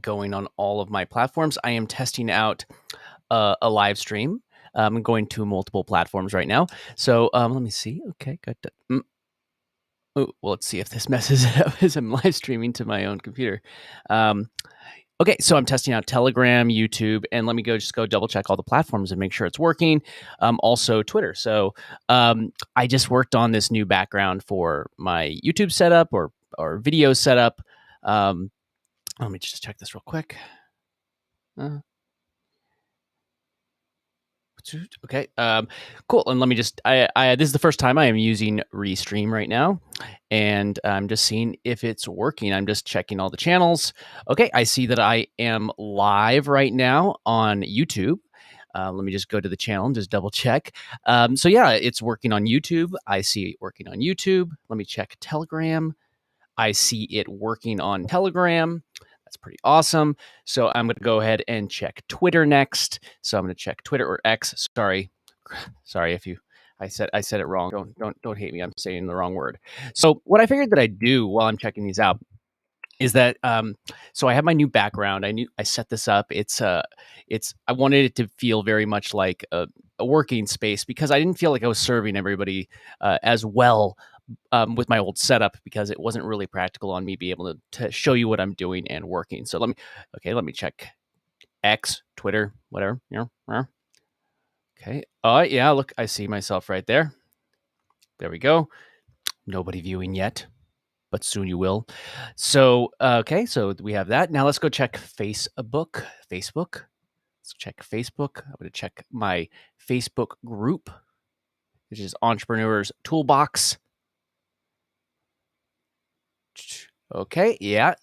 going on all of my platforms. I am testing out a live stream. I'm going to multiple platforms right now. So let me see. Okay, good. Oh, well, let's see if this messes it up as I'm live streaming to my own computer. Okay, so I'm testing out Telegram, YouTube, and let me just go double check all the platforms and make sure it's working. Also Twitter. So I just worked on this new background for my YouTube setup or video setup. Let me just check this real quick. Okay, cool. And let me just, this is the first time I am using Restream right now, and I'm just seeing if it's working. I'm just checking all the channels. Okay, I see that I am live right now on YouTube. Let me just go to the channel and just double check. So yeah, it's working on YouTube. I see it working on YouTube. Let me check Telegram. I see it working on Telegram. That's pretty awesome. So I'm going to go ahead and check Twitter next. So I'm going to check Twitter or X. Sorry if I said it wrong. Don't hate me. I'm saying the wrong word. So what I figured that I'd do while I'm checking these out is that so I have my new background. I set this up. I wanted it to feel very much like a working space because I didn't feel like I was serving everybody as well with my old setup because it wasn't really practical on me being able to show you what I'm doing and working. So let me check X, Twitter, whatever. Okay. Oh yeah, look, I see myself right there. There we go. Nobody viewing yet, but soon you will. So okay, so we have that. Now let's go check Facebook. Let's check Facebook. I'm going to check my Facebook group, which is Entrepreneurs Toolbox. Okay, yeah.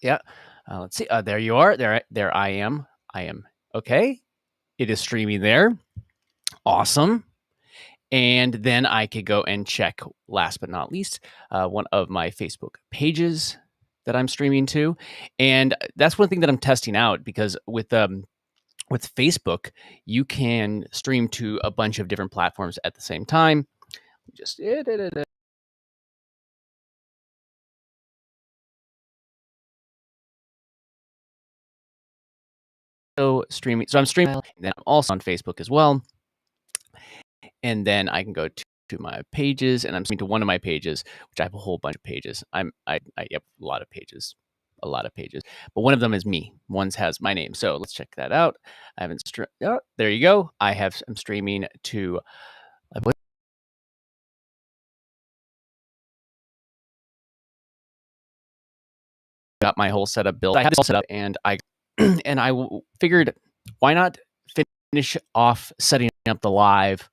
Let's see. There you are. There I am. Okay. It is streaming there. Awesome. And then I could go and check, last but not least, one of my Facebook pages that I'm streaming to. And that's one thing that I'm testing out because with Facebook, you can stream to a bunch of different platforms at the same time. Just streaming. So I'm streaming, and then I'm also on Facebook as well. And then I can go to my pages, and I'm streaming to one of my pages, which I have a whole bunch of pages. I have a lot of pages, but one of them is me. One has my name. So let's check that out. I haven't oh, there you go. I'm streaming to. Got my whole setup built. I have this all set up, and I figured why not finish off setting up the live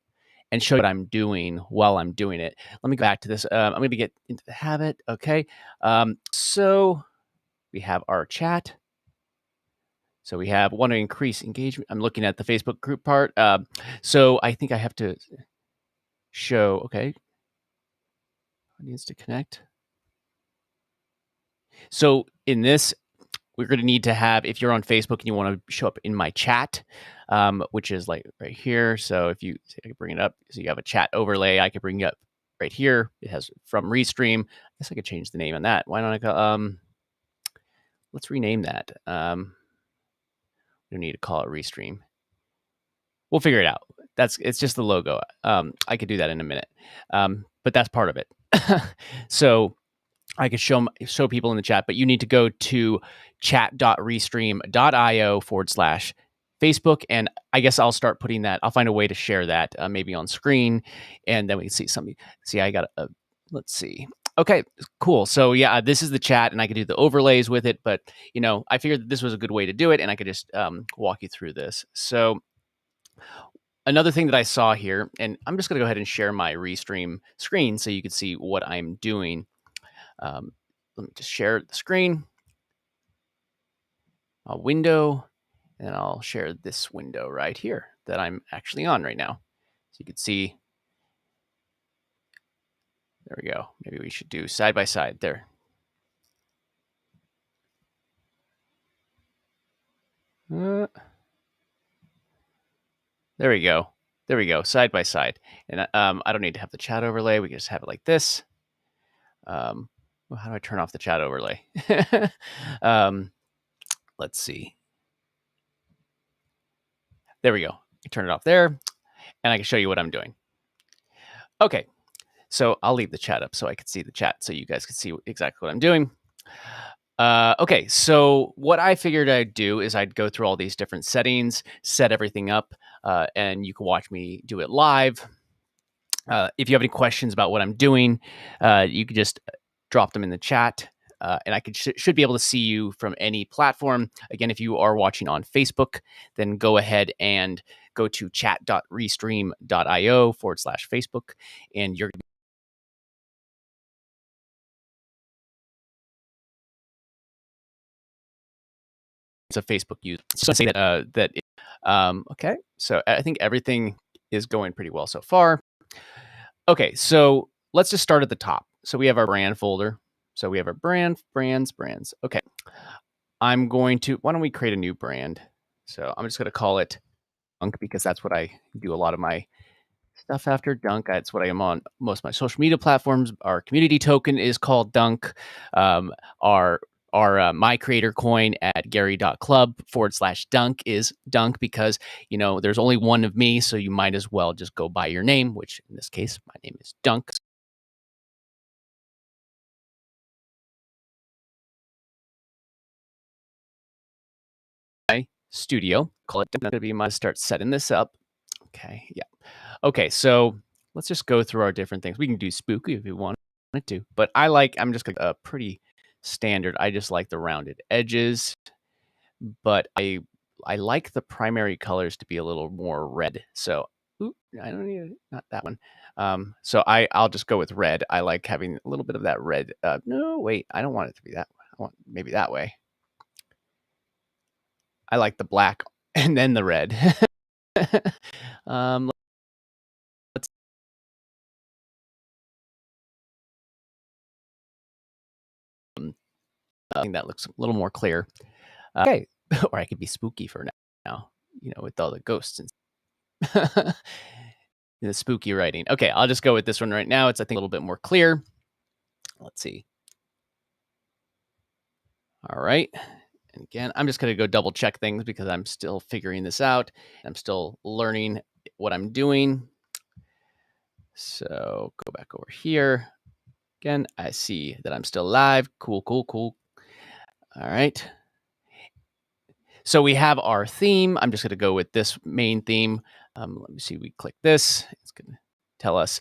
and show you what I'm doing while I'm doing it. Let me go back to this. I'm going to get into the habit. Okay. So we have our chat. So we want to increase engagement. I'm looking at the Facebook group part. So I think I have to show, okay. Audience to connect. So in this, we're going to need to have, if you're on Facebook and you want to show up in my chat, which is like right here. So if you I can bring it up, so you have a chat overlay, I could bring it up right here. It has from Restream. I guess I could change the name on that. Why don't I go, let's rename that. We don't need to call it Restream. We'll figure it out. It's just the logo. I could do that in a minute. But that's part of it. So I could show people in the chat, but you need to go to chat.restream.io/Facebook. And I guess I'll start putting that. I'll find a way to share that maybe on screen, and then we can see something. See, I got let's see. Okay, cool. So yeah, this is the chat, and I could do the overlays with it. But I figured that this was a good way to do it, and I could just walk you through this. So another thing that I saw here, and I'm just going to go ahead and share my Restream screen so you can see what I'm doing. Let me just share the screen, a window, and I'll share this window right here that I'm actually on right now. So you can see, there we go. Maybe we should do side by side there. There we go. There we go, side by side. And I don't need to have the chat overlay. We can just have it like this. How do I turn off the chat overlay? let's see. There we go. Turn it off there, and I can show you what I'm doing. Okay, so I'll leave the chat up so I can see the chat so you guys can see exactly what I'm doing. Okay, so what I figured I'd do is I'd go through all these different settings, set everything up, and you can watch me do it live. If you have any questions about what I'm doing, you can just drop them in the chat, and I should be able to see you from any platform. Again, if you are watching on Facebook, then go ahead and go to chat.restream.io/Facebook, and you're it's a Facebook user. So say that okay. So I think everything is going pretty well so far. Okay, so let's just start at the top. So we have our brand folder. So we have our brands. Okay. Why don't we create a new brand? So I'm just going to call it Dunk because that's what I do a lot of my stuff after. Dunk. That's what I am on most of my social media platforms. Our community token is called Dunk. Our my creator coin at gary.club/dunk is Dunk because, there's only one of me. So you might as well just go by your name, which in this case, my name is Dunk. Studio, call it. I'm going to be my start setting this up. Okay. Yeah. Okay. So let's just go through our different things. We can do spooky if we want to, but I'm just going to pretty standard. I just like the rounded edges, but I like the primary colors to be a little more red. So I don't need not that one. So I'll just go with red. I like having a little bit of that red. No, wait, I don't want it to be that. I want maybe that way. I like the black and then the red. Let's I think that looks a little more clear. Okay, or I could be spooky for now, with all the ghosts and the spooky writing. Okay, I'll just go with this one right now. It's, I think, a little bit more clear. Let's see. All right. And again, I'm just going to go double check things because I'm still figuring this out. I'm still learning what I'm doing. So go back over here. Again, I see that I'm still live. Cool. All right. So we have our theme. I'm just going to go with this main theme. Let me see. We click this. It's going to tell us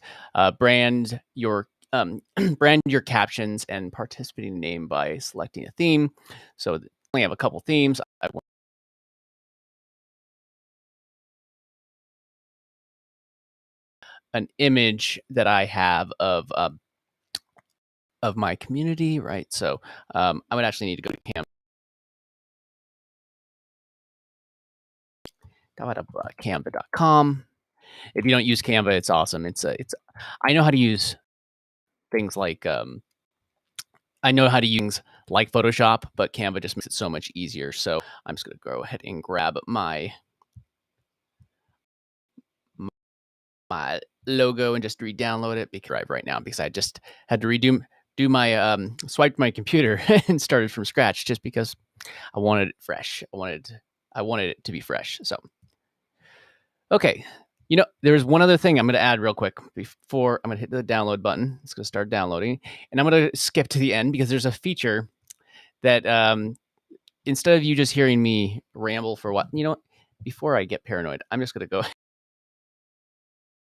brand your captions and participating name by selecting a theme. So I only have a couple themes. An image that I have of my community, right? So I would actually need to go to Canva.com. If you don't use Canva, it's awesome. I know how to use things like Photoshop, but Canva just makes it so much easier. So I'm just going to go ahead and grab my logo and just re-download it right now because I just had to swiped my computer and started from scratch just because I wanted it fresh. I wanted it to be fresh. So, okay. There's one other thing I'm going to add real quick before I'm going to hit the download button. It's going to start downloading, and I'm going to skip to the end because there's a feature that instead of you just hearing me ramble for before I get paranoid, I'm just going to go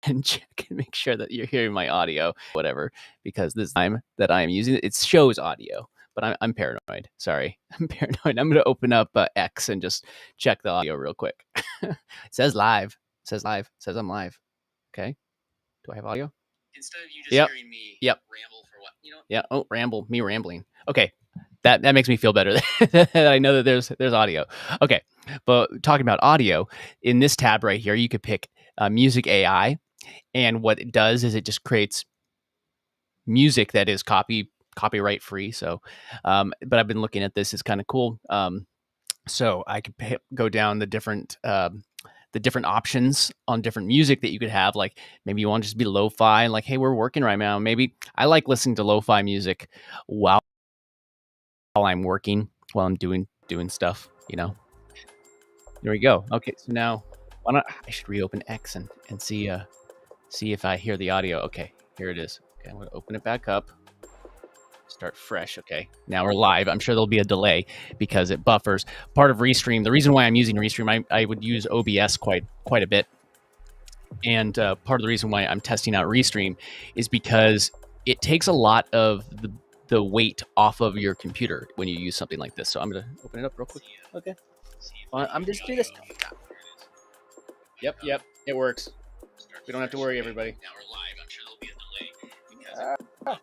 and check and make sure that you're hearing my audio, whatever, because this time that I am using it shows audio, but I'm paranoid. Sorry, I'm paranoid. I'm going to open up X and just check the audio real quick. It says live. It says I'm live. Okay. Do I have audio? Instead of you just hearing me ramble for what? Yeah. Oh, me rambling. Okay. That makes me feel better that I know that there's audio. Okay. But talking about audio, in this tab right here, you could pick Music AI. And what it does is it just creates music that is copyright free. So, but I've been looking at this. It's kind of cool. So I could go down the different options on different music that you could have. Like maybe you want to just be lo-fi and like, hey, we're working right now. Maybe I like listening to lo-fi music while I'm working, while I'm doing doing stuff, you know. There we go. Okay, so now I should reopen X and see if I hear the audio. Okay, here it is. Okay, I'm gonna open it back up. Start fresh. Okay, now we're live. I'm sure there'll be a delay because it buffers. Part of Restream. The reason why I'm using Restream, I would use OBS quite a bit, and part of the reason why I'm testing out Restream is because it takes a lot of the weight off of your computer when you use something like this. So I'm gonna open it up real quick. Okay. Well, I'm just do this. Yep, it works. We don't have to worry, everybody. Now we're live. I'm sure there'll be a delay.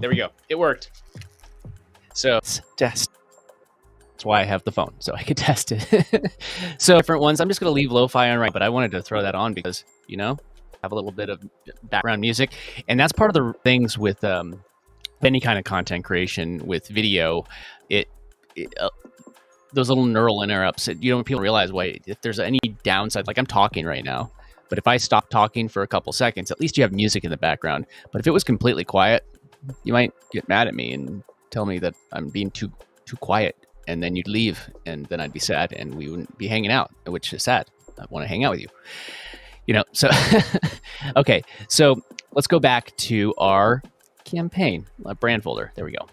There we go. It worked. So let's test. That's why I have the phone, so I could test it. So different ones. I'm just going to leave lo-fi on right, but I wanted to throw that on because, you know, have a little bit of background music. And that's part of the things with any kind of content creation with video. Those little neural interrupts, you don't people realize why if there's any downside, like I'm talking right now, but if I stop talking for a couple seconds, at least you have music in the background. But if it was completely quiet, you might get mad at me and tell me that I'm being too quiet, and then you'd leave, and then I'd be sad, and we wouldn't be hanging out, which is sad. I want to hang out with you, you know. So, okay, so let's go back to our campaign brand folder. There we go.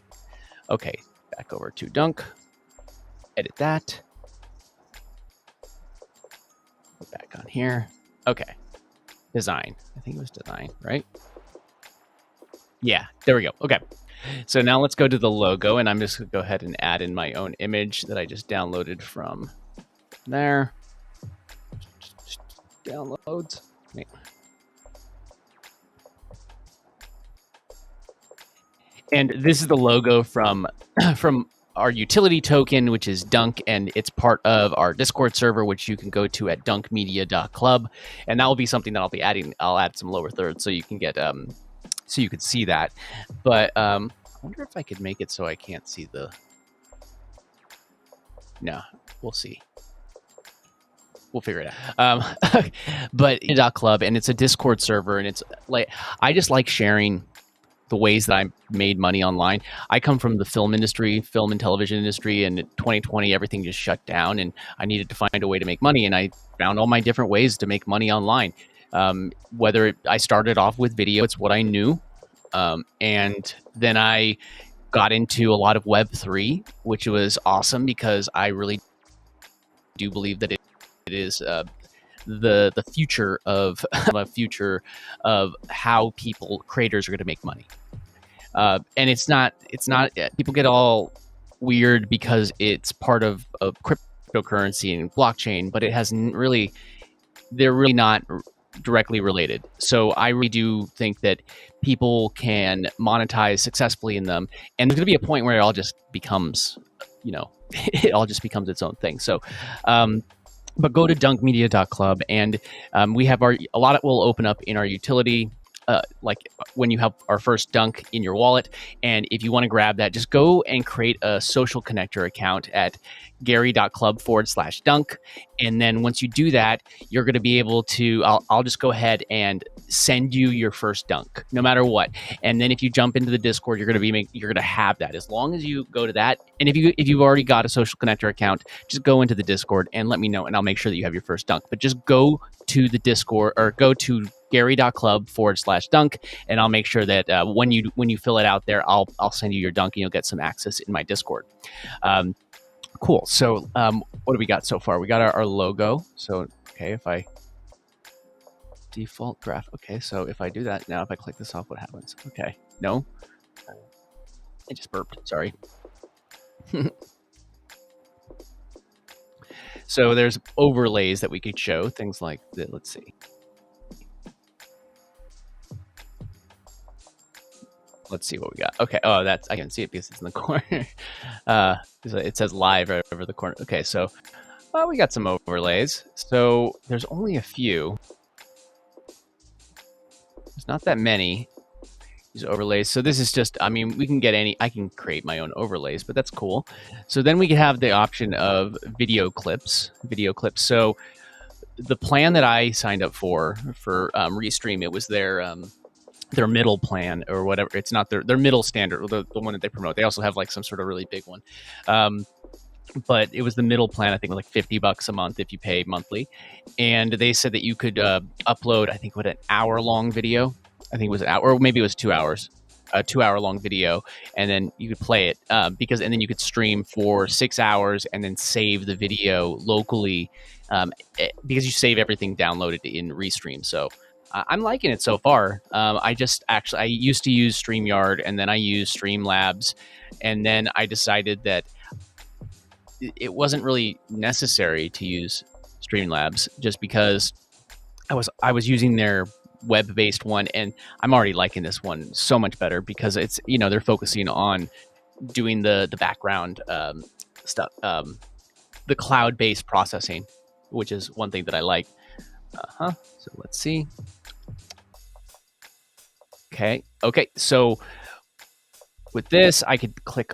Okay, back over to Dunk. Edit that. Go back on here. Okay, design. I think it was design, right? Yeah, there we go. Okay, so now let's go to the logo, and I'm just going to go ahead and add in my own image that I just downloaded from there. Just downloads. Wait. And this is the logo from our utility token, which is Dunk, and it's part of our Discord server, which you can go to at dunkmedia.club, and that will be something that I'll be adding. I'll add some lower thirds so you can get so you can see that. But I wonder if I could make it so I can't see the. No, we'll see. We'll figure it out. But .club, and it's a Discord server, and it's like I just like sharing the ways that I made money online. I come from the film industry, film and television industry, and in 2020, everything just shut down, and I needed to find a way to make money, and I found all my different ways to make money online. I started off with video, it's what I knew, and then I got into a lot of Web3, which was awesome because I really do believe that it is the future of how creators are going to make money. And it's not people get all weird because it's part of cryptocurrency and blockchain, but it hasn't really, they're really not directly related. So I really do think that people can monetize successfully in them, and there's going to be a point where it all just becomes, you know, it all just becomes its own thing. So but go to dunkmedia.club, and we have a lot will open up in our utility, like when you have our first Dunk in your wallet. And if you want to grab that, just go and create a social connector account at gary.club/dunk. And then once you do that, you're going to be able to, I'll just go ahead and send you your first Dunk, no matter what. And then if you jump into the Discord, you're going to have that as long as you go to that. And if you've already got a social connector account, just go into the Discord and let me know, and I'll make sure that you have your first Dunk. But just go to the Discord, or go to gary.club/dunk, and I'll make sure that when you fill it out there, I'll send you your Dunk, and you'll get some access in my Discord. Cool. So what do we got so far? We got our logo. So okay, if I default graph, okay, so if I do that now, if I click this off, what happens? Okay, no, I just burped, sorry. So there's overlays that we could show, things like that. Let's see. Let's see what we got. Okay. Oh, I can see it because it's in the corner. It says live right over the corner. Okay. So we got some overlays. So there's only a few. There's not that many, these overlays. So this is just, I mean, we can get I can create my own overlays, but that's cool. So then we can have the option of video clips. So the plan that I signed up for Restream, it was their, their middle plan or whatever. It's not their middle standard, or the one that they promote. They also have like some sort of really big one. But it was the middle plan. I think it was like $50 a month if you pay monthly. And they said that you could upload, I think, what, an hour-long video. I think it was an hour, or maybe it was 2 hours, a 2-hour-long video, and then you could play it and then you could stream for 6 hours and then save the video locally because you save everything downloaded in Restream. So I'm liking it so far. I used to use StreamYard, and then I used Streamlabs, and then I decided that it wasn't really necessary to use Streamlabs just because I was using their web-based one, and I'm already liking this one so much better because it's, they're focusing on doing the background stuff, the cloud-based processing, which is one thing that I like. So let's see. Okay. So with this, I could click.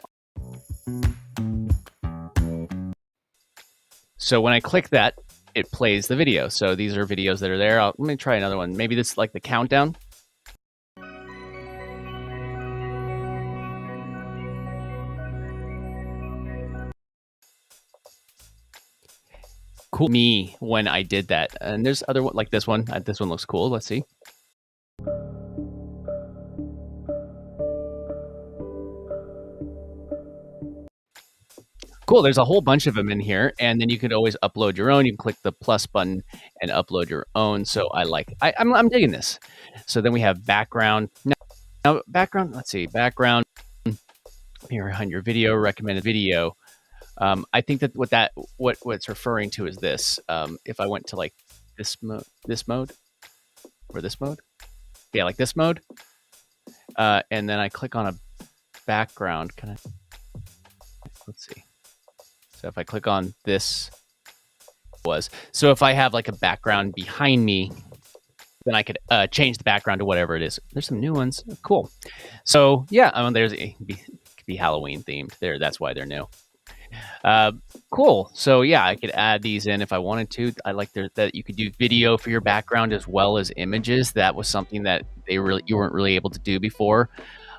So when I click that, it plays the video. So these are videos that are there. Let me try another one. Maybe this is like the countdown. Cool. Me when I did that. And there's other one like this one. This one looks cool. Let's see. Cool. There's a whole bunch of them in here, and then you could always upload your own. You can click the plus button and upload your own. So I'm digging this. So then we have background. Now background. Let's see. Background here on your video, recommended video. I think that what it's referring to is this. If I went to like this mode, or this mode, yeah, like this mode, and then I click on a background. Let's see. So if I click on this, so if I have like a background behind me, then I could change the background to whatever it is. There's some new ones. Cool. So yeah, there's it could be Halloween themed there. That's why they're new. Cool. So yeah, I could add these in if I wanted to. I like that you could do video for your background as well as images. That was something that you weren't really able to do before.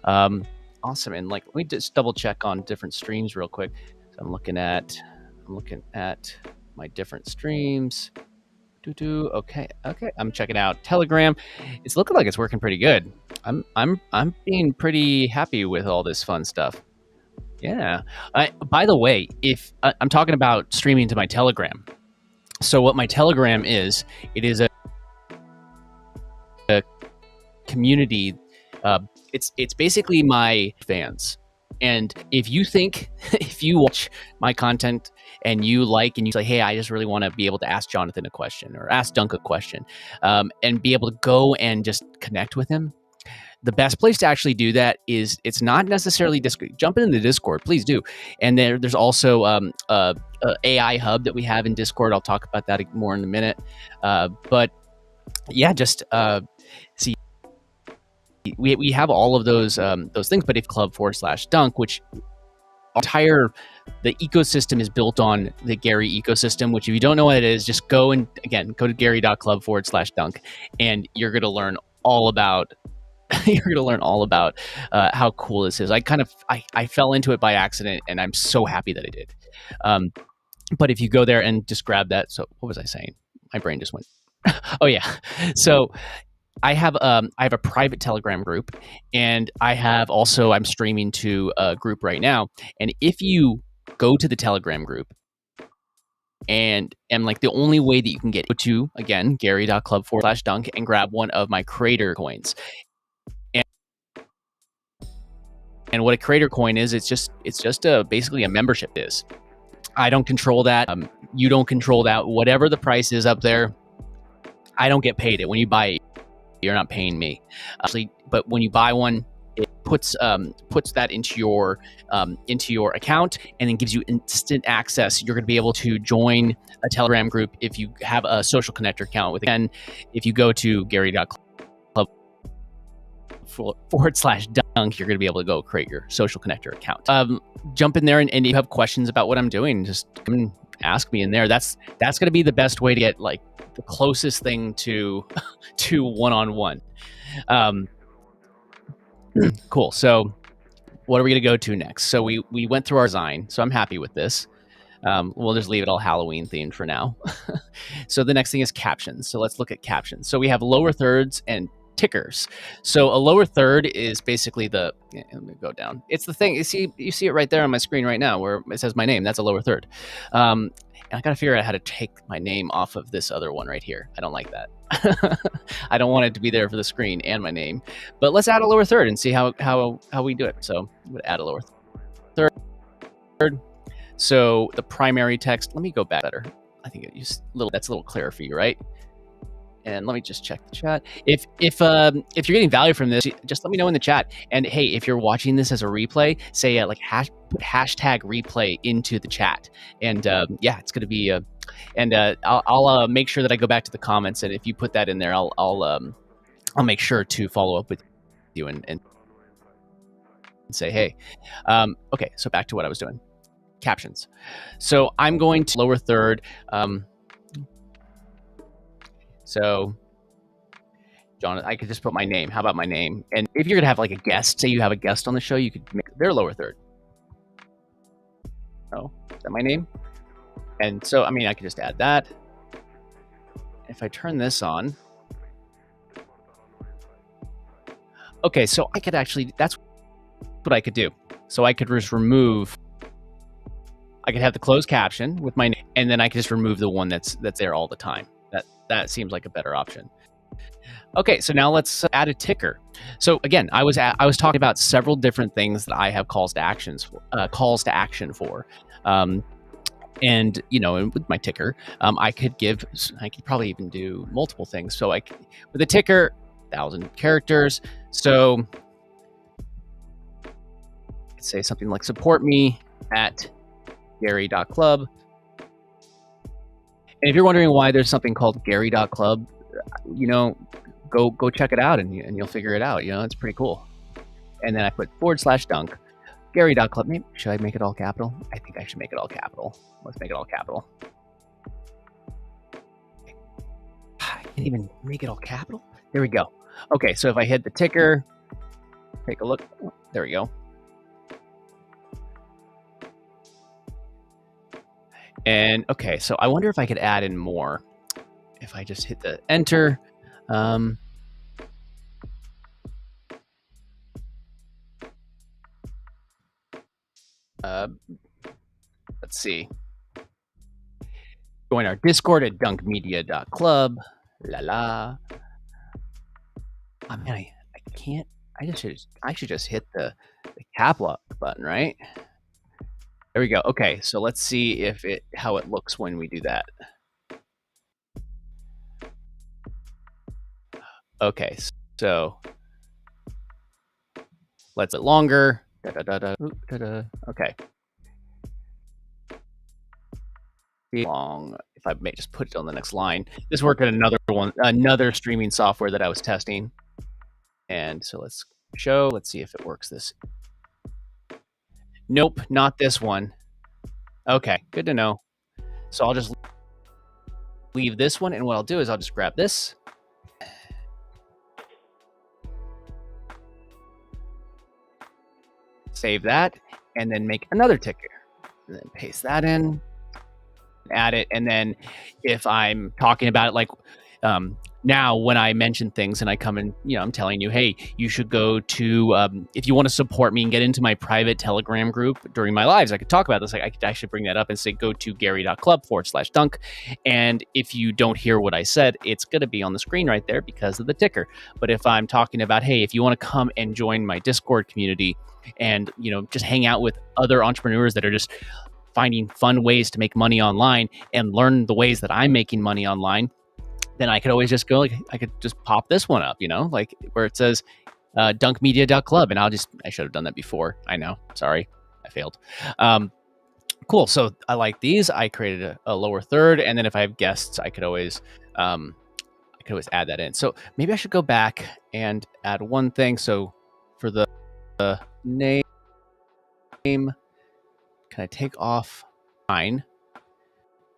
Awesome. And like, let me just double check on different streams real quick. So I'm looking at my different streams. Okay. I'm checking out Telegram. It's looking like it's working pretty good. I'm being pretty happy with all this fun stuff. Yeah. By the way, if I'm talking about streaming to my Telegram. So what my Telegram is, it is a community. It's basically my fans. And if you watch my content and you say, hey, I just really want to be able to ask Jonathan a question or ask Dunk a question, and be able to go and just connect with him, the best place to actually do that is, it's not necessarily Discord. Jump into the Discord, please do. And there's also a AI hub that we have in Discord. I'll talk about that more in a minute. But yeah, just see. We have all of those things, but if club/dunk, which the ecosystem is built on the Gary ecosystem, which if you don't know what it is, just go to gary.club/dunk, and you're going to learn all about how cool this is. I fell into it by accident, and I'm so happy that I did. But if you go there and just grab that, so what was I saying? My brain just went. Oh yeah. So I have a private Telegram group, and I'm streaming to a group right now. And if you go to the Telegram group, and like the only way that you can get to, again, gary.club/dunk, and grab one of my creator coins. And what a creator coin is, it's just basically a membership is. I don't control that. You don't control that. Whatever the price is up there, I don't get paid it. When you buy it, you're not paying me. Actually, but when you buy one, it puts that into your account, and then gives you instant access. You're going to be able to join a Telegram group if you have a social connector account. Again, if you go to gary.club/dunk, you're going to be able to go create your social connector account. Jump in there, and if you have questions about what I'm doing, just come and ask me in there. That's going to be the best way to get like the closest thing to one-on-one. Cool. So what are we going to go to next? So we went through our design. So I'm happy with this. We'll just leave it all Halloween themed for now. So the next thing is captions. So let's look at captions. So we have lower thirds and tickers. So a lower third is basically the, let me go down. It's the thing, you see it right there on my screen right now where it says my name. That's a lower third. And I got to figure out how to take my name off of this other one right here. I don't like that. I don't want it to be there for the screen and my name. But let's add a lower third and see how we do it. So I'm going to add a lower third. So the primary text, let me go back better. I think that's a little clearer for you, right? And let me just check the chat. If you're getting value from this, just let me know in the chat. And hey, if you're watching this as a replay, say like put hashtag replay into the chat. And yeah, it's gonna be and I'll make sure that I go back to the comments. And if you put that in there, I'll make sure to follow up with you and say hey. Okay, so back to what I was doing. Captions. So I'm going to lower third. So, John, I could just put my name. How about my name? And if you're gonna have like a guest, say you have a guest on the show, you could make their lower third. Oh, is that my name? And so, I mean, I could just add that. If I turn this on, okay, so I could actually, that's what I could do. So I could just remove. I could have the closed caption with my name, and then I could just remove the one that's there all the time. That seems like a better option. Okay, so now let's add a ticker. So again, I was talking about several different things that I have calls to action for. And you know, and with my ticker, I could probably even do multiple things. So with a ticker, 1,000 characters. So let's say something like support me at Gary.club. And if you're wondering why there's something called Gary.club, you know, go check it out and you'll figure it out. You know, it's pretty cool. And then I put /dunk, Gary.club. Maybe should I make it all capital? I think I should make it all capital. Let's make it all capital. I can't even make it all capital. There we go. Okay, so if I hit the ticker, take a look. There we go. And okay, so I wonder if I could add in more. If I just hit the enter. Let's see. Join our Discord at dunkmedia.club. La la. I mean, I can't. I should just hit the cap lock button, right? There we go. Okay, so let's see how it looks when we do that. Okay, so let's it longer. Okay. Long. If I may just put it on the next line. This worked at another streaming software that I was testing. And so let's show. Let's see if it works. This. Nope, not this one. Okay, good to know. So I'll just leave this one, and what I'll do is I'll just grab this. Save that, and then make another ticker. And then paste that in, add it, and then if I'm talking about it like now when I mention things and I come in, you know, I'm telling you, hey, you should go to, if you want to support me and get into my private Telegram group during my lives, I could talk about this. Like I could actually bring that up and say, go to gary.club/dunk. And if you don't hear what I said, it's going to be on the screen right there because of the ticker. But if I'm talking about, hey, if you want to come and join my Discord community and, you know, just hang out with other entrepreneurs that are just finding fun ways to make money online and learn the ways that I'm making money online, then I could always just go, like, I could just pop this one up, you know, like where it says dunkmedia.club. And I should have done that before. I know. Sorry, I failed. Cool. So I like these. I created a lower third. And then if I have guests, I could always add that in. So maybe I should go back and add one thing. So for the name, can I take off mine?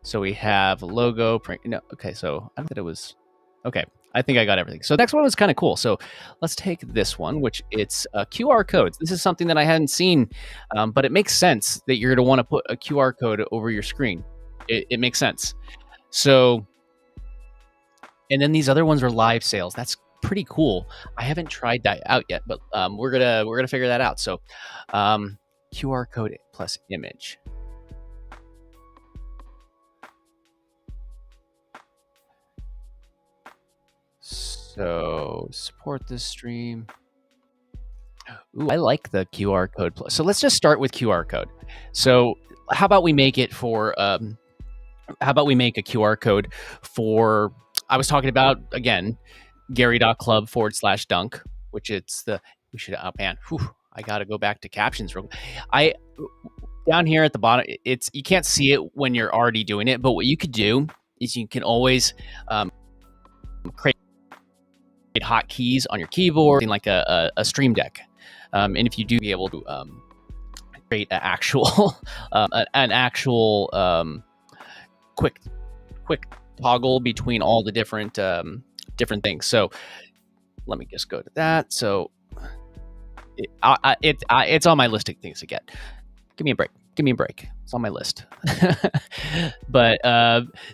So we have logo print. No, okay. So I thought it was okay. I think I got everything. So the next one was kind of cool. So let's take this one, which it's QR codes. This is something that I hadn't seen, but it makes sense that you're going to want to put a QR code over your screen. It makes sense. So, and then these other ones are live sales. That's pretty cool. I haven't tried that out yet, but we're gonna figure that out. So, QR code plus image. So support this stream. Ooh, I like the QR code plus. So let's just start with QR code. So how about we make it for how about we make a QR code for, I was talking about, again, gary.club/dunk, which it's the, we should, oh man, whew, I got to go back to captions real quick. Down here at the bottom, it's, you can't see it when you're already doing it, but what you could do is you can always create hotkeys on your keyboard, like a Stream Deck. And if you do be able to create an actual, quick toggle between all the different things. So let me just go to that. So it's on my list of things to get. Give me a break. Give me a break. It's on my list. But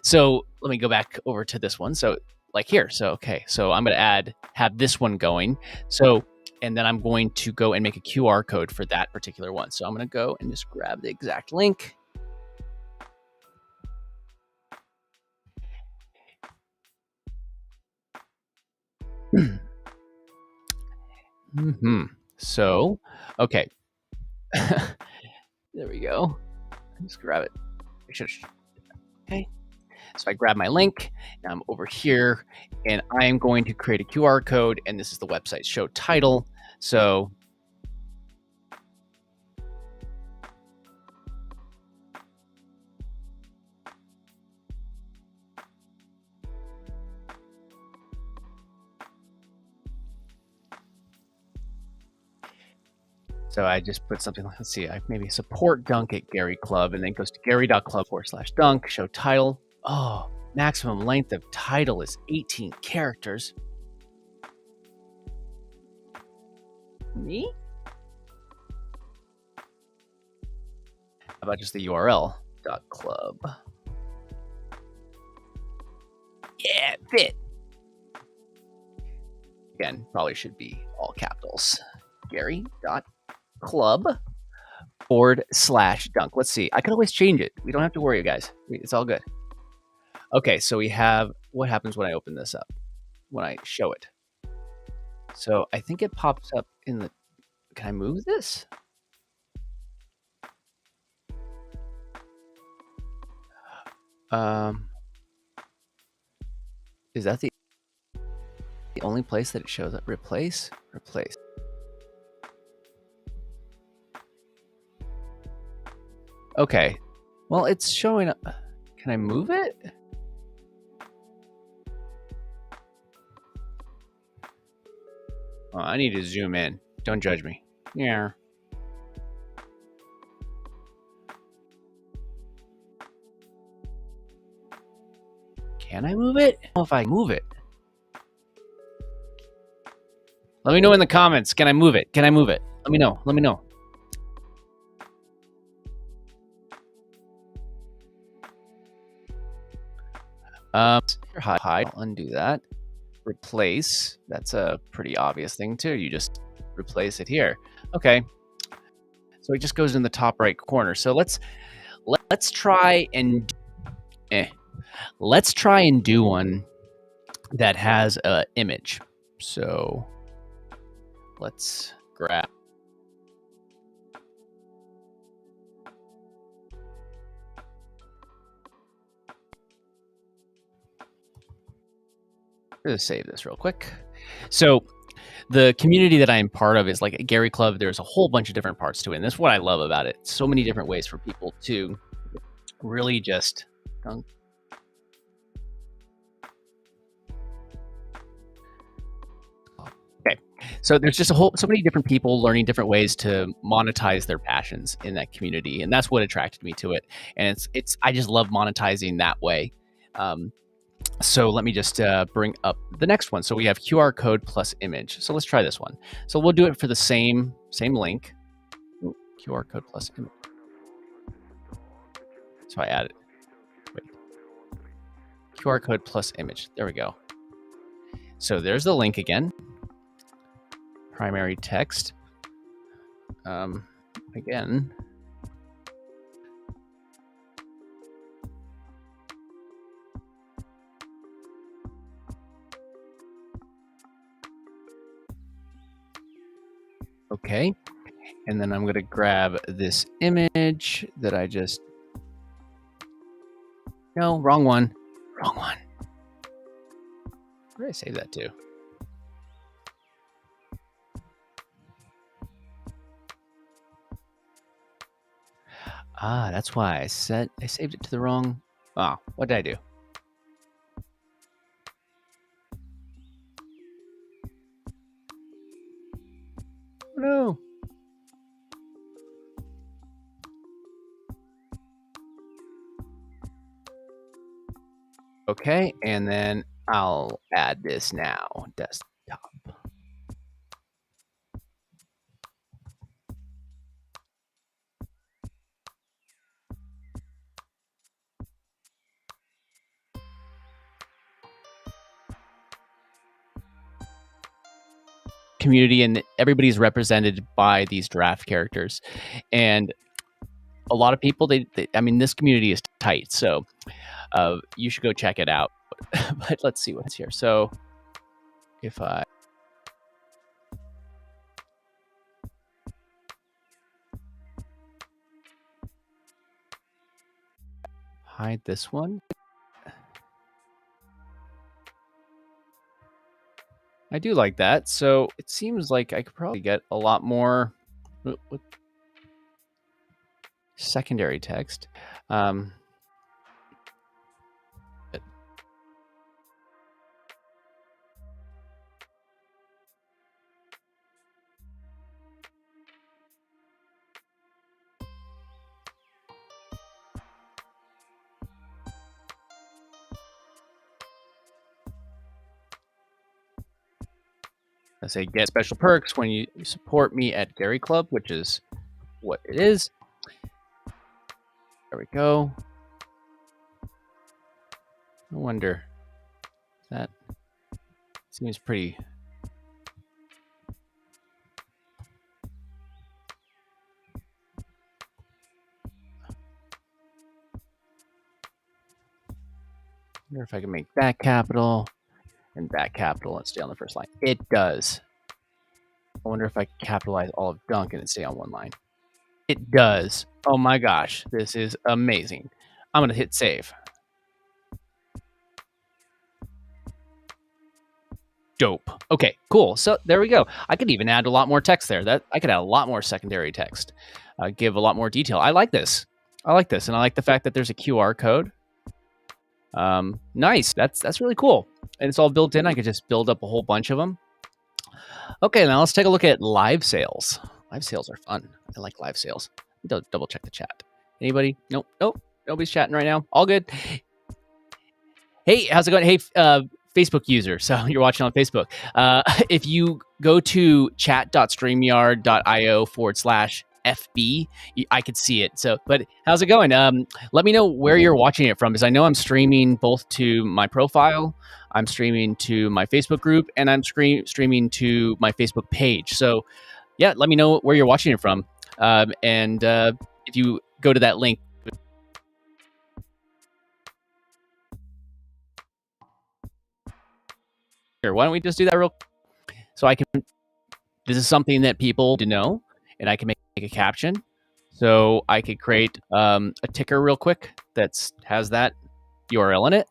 so let me go back over to this one. So like here. So okay. So I'm going to have this one going. So, and then I'm going to go and make a QR code for that particular one. So I'm going to go and just grab the exact link. So, okay. There we go. Just grab it. Okay. So I grab my link, and I'm over here, and I am going to create a QR code, and this is the website show title. So I just put something like, let's see, I maybe support dunk at Gary Club, and then it goes to gary.club/dunk, show title. Oh, maximum length of title is 18 characters. Me? How about just the URL .club? Yeah, fit. Again, probably should be all capitals. Gary.club/dunk. Let's see. I could always change it. We don't have to worry, guys. It's all good. Okay, so we have, what happens when I open this up? When I show it. So I think it pops up in the, can I move this? Is that the only place that it shows up? Replace? Replace. Okay. Well, it's showing up. Can I move it? Oh, I need to zoom in. Don't judge me. Yeah. Can I move it? I don't know if I move it. Let me know in the comments. Can I move it? Can I move it? Let me know. Let me know. Hide. I'll undo that. Replace. That's a pretty obvious thing too. You just replace it here. Okay. So it just goes in the top right corner. So let's try and let's try and do one that has an image. So let's grab. I'm going to save this real quick. So the community that I am part of is like a Gary Club. There's a whole bunch of different parts to it. And that's what I love about it. So many different ways for people to really just dunk. Okay. So there's just so many different people learning different ways to monetize their passions in that community. And that's what attracted me to it. And I just love monetizing that way. So let me just bring up the next one. So we have QR code plus image. So let's try this one. So we'll do it for the same link. Ooh, QR code plus image. So I added, wait, QR code plus image. There we go. So there's the link again. Primary text. Again. Okay. And then I'm going to grab this image that I just, no, wrong one. Wrong one. Where did I save that to? Ah, that's why I saved it to the wrong. Oh, what did I do? No. Okay, and then I'll add this now. Desktop. Community, and everybody's represented by these draft characters, and a lot of people I mean, this community is tight, so you should go check it out. But let's see what's here. So if I hide this one, I do like that. So it seems like I could probably get a lot more secondary text. I say get special perks when you support me at Gary Club, which is what it is. There we go. I wonder, that seems pretty. I wonder if I can make that capital and that capital and stay on the first line. It does. I wonder if I can capitalize all of Duncan and stay on one line. It does. Oh my gosh, this is amazing. I'm going to hit save. Dope. Okay, cool. So there we go. I could even add a lot more text there. That I could add a lot more secondary text, give a lot more detail. I like this. I like this, and I like the fact that there's a QR code. Nice. That's really cool, and it's all built in. I could just build up a whole bunch of them. Okay, now let's take a look at live sales. Live sales are fun. I like live sales. Double check the chat. Anybody? Nope. Nobody's chatting right now. All good. Hey, how's it going? Hey, Facebook user. So you're watching on Facebook. If you go to chat.streamyard.io/FB, I could see it. So, but how's it going? Let me know where you're watching it from, because I know I'm streaming both to my profile, I'm streaming to my Facebook group, and I'm streaming to my Facebook page. So yeah, let me know where you're watching it from. And if you go to that link, here, why don't we just do that real? So I can. This is something that people need to know, and I can make a caption. So I could create a ticker real quick that has that URL in it,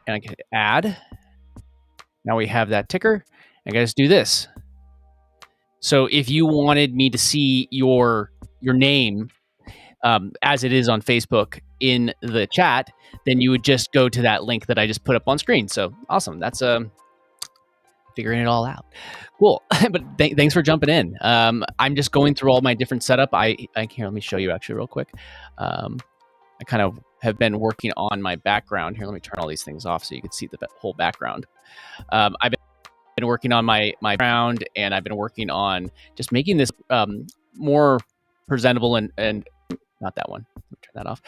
and I can add. Now we have that ticker. I gotta just do this. So if you wanted me to see your name as it is on Facebook in the chat, then you would just go to that link that I just put up on screen. So awesome. That's figuring it all out. Cool. But thanks for jumping in. I'm just going through all my different setup. I can't, let me show you actually real quick. I kind of have been working on my background. Here, let me turn all these things off so you can see the whole background. I've been working on my background, and I've been working on just making this more presentable and not that one. Turn that off.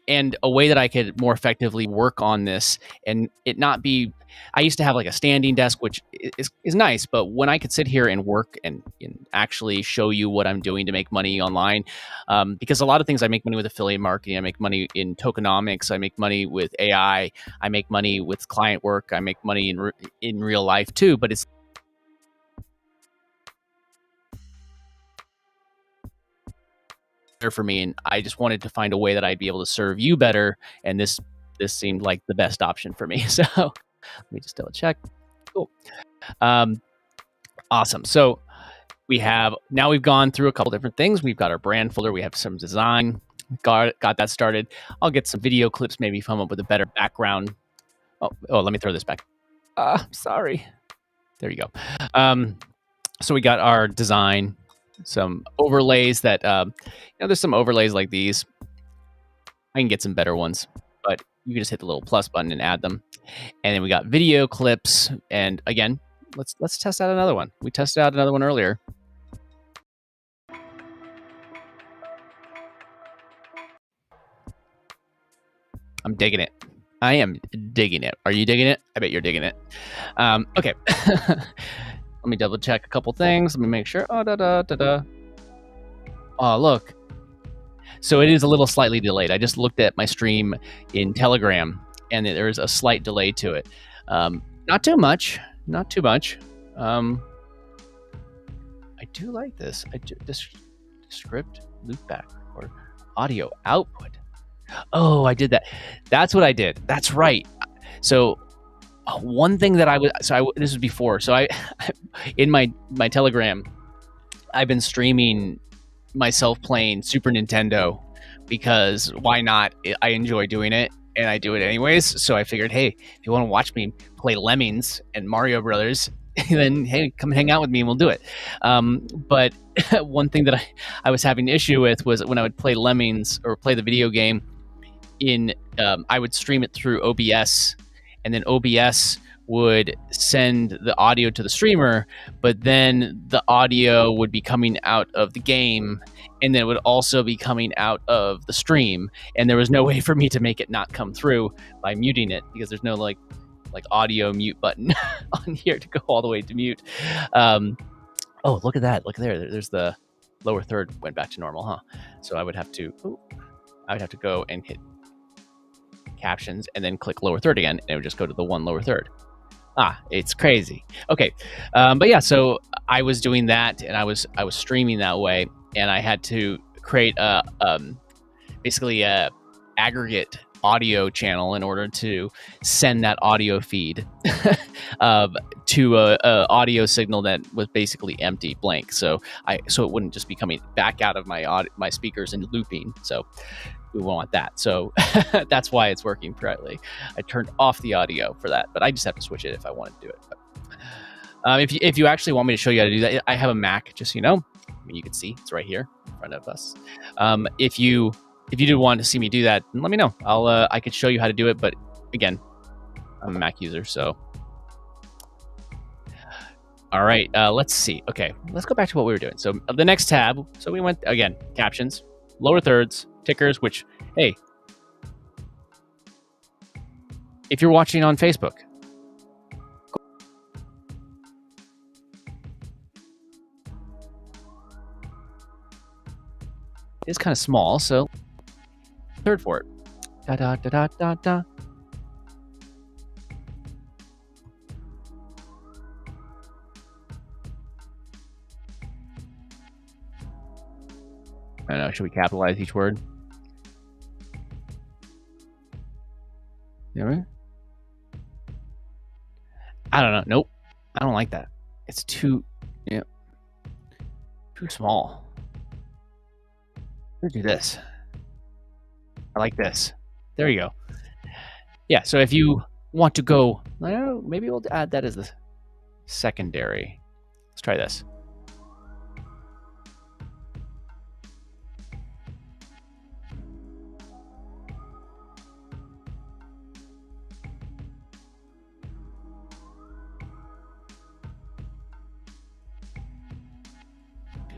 And a way that I could more effectively work on this and it not be. I used to have like a standing desk, which is nice, but when I could sit here and work and actually show you what I'm doing to make money online, because a lot of things I make money with affiliate marketing, I make money in tokenomics, I make money with AI, I make money with client work, I make money in real life too, but it's for me, and I just wanted to find a way that I'd be able to serve you better, and this seemed like the best option for me. So let me just double check. Cool. Awesome. So we've gone through a couple different things. We've got our brand folder. We have some design. Got that started. I'll get some video clips, maybe come up with a better background. Oh, let me throw this back. Sorry. There you go. So we got our design. Some overlays that there's some overlays like these. I can get some better ones, but you can just hit the little plus button and add them. And then we got video clips, and again, let's test out another one. We tested out another one earlier. I'm digging it. I am digging it. Are you digging it? I bet you're digging it. Okay. Let me double check a couple things. Let me make sure. Oh, look. So it is a little slightly delayed. I just looked at my stream in Telegram, and there's a slight delay to it. Not too much. Not too much. I do like this. I do DESCRIPT loopback or audio output. Oh, I did that. That's what I did. That's right. So one thing that this was before. So I in my Telegram, I've been streaming myself playing Super Nintendo because why not? I enjoy doing it and I do it anyways. So I figured, hey, if you want to watch me play Lemmings and Mario Brothers, then hey, come hang out with me and we'll do it. But one thing that I was having an issue with was when I would play Lemmings or play the video game I would stream it through OBS, and then OBS would send the audio to the streamer, but then the audio would be coming out of the game, and then it would also be coming out of the stream, and there was no way for me to make it not come through by muting it, because there's no like audio mute button on here to go all the way to mute. Oh, look at that. Look there. There's the lower third went back to normal, huh? So I would have to go and hit captions and then click lower third again, and it would just go to the one lower third. It's crazy. Okay. But yeah, so I was doing that, and I was streaming that way, and I had to create basically a aggregate audio channel in order to send that audio feed to a audio signal that was basically empty, blank. So it wouldn't just be coming back out of my speakers and looping. So we want that. So that's why it's working correctly. I turned off the audio for that, but I just have to switch it if I want to do it. But, if you actually want me to show you how to do that, I have a Mac, just so you know. I mean, you can see it's right here in front of us. If you do want to see me do that, let me know. I could show you how to do it, but again, I'm a Mac user, so. All right, let's see. Okay, let's go back to what we were doing. So the next tab, so we went, again, captions, lower thirds, tickers, which, hey, if you're watching on Facebook, it's kind of small, so third for it. Da da da da da da. I don't know. Should we capitalize each word? Yeah, right? I don't know. Nope. I don't like that. It's too small. Let's do this. I like this. There you go. Yeah. So if you want to go, I don't know, maybe we'll add that as the secondary. Let's try this.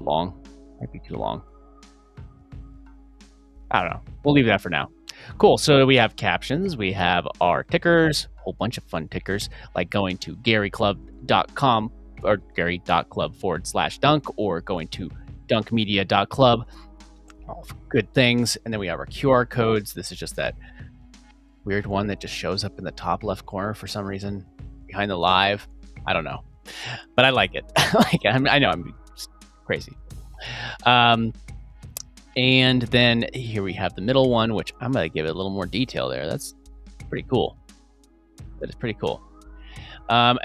long. Might be too long. I don't know. We'll leave that for now. Cool. So we have captions. We have our tickers, a whole bunch of fun tickers, like going to garyclub.com or gary.club/dunk, or going to dunkmedia.club. All good things. And then we have our QR codes. This is just that weird one that just shows up in the top left corner for some reason behind the live. I don't know, but I like it. I know I'm just crazy. And then here we have the middle one, which I'm going to give it a little more detail there. That's pretty cool. That is pretty cool. And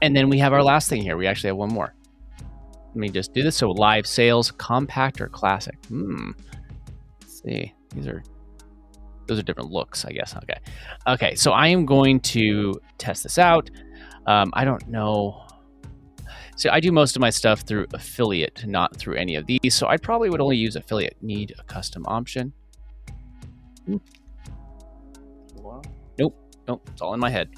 then we have our last thing here. We actually have one more. Let me just do this. So live sales, compact or classic? Let's see. Those are different looks, I guess. Okay. So I am going to test this out. I don't know. So I do most of my stuff through affiliate, not through any of these. So I probably would only use affiliate. Need a custom option. Nope. It's all in my head.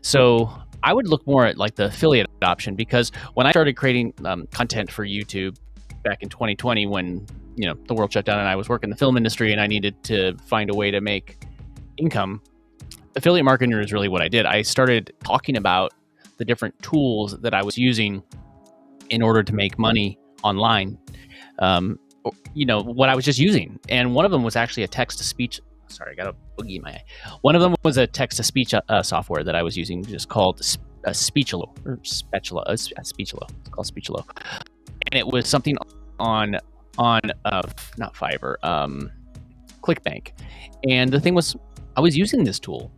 So I would look more at like the affiliate option, because when I started creating content for YouTube back in 2020, when the world shut down and I was working in the film industry and I needed to find a way to make income, affiliate marketing is really what I did. I started talking about the different tools that I was using in order to make money online, what I was just using. And one of them was actually a text-to-speech. Sorry, I got a boogie in my eye. One of them was a text-to-speech software that I was using, just called Speechalo, or Speechalo. It's called Speechalo. And it was something on not Fiverr, ClickBank. And the thing was, I was using this tool.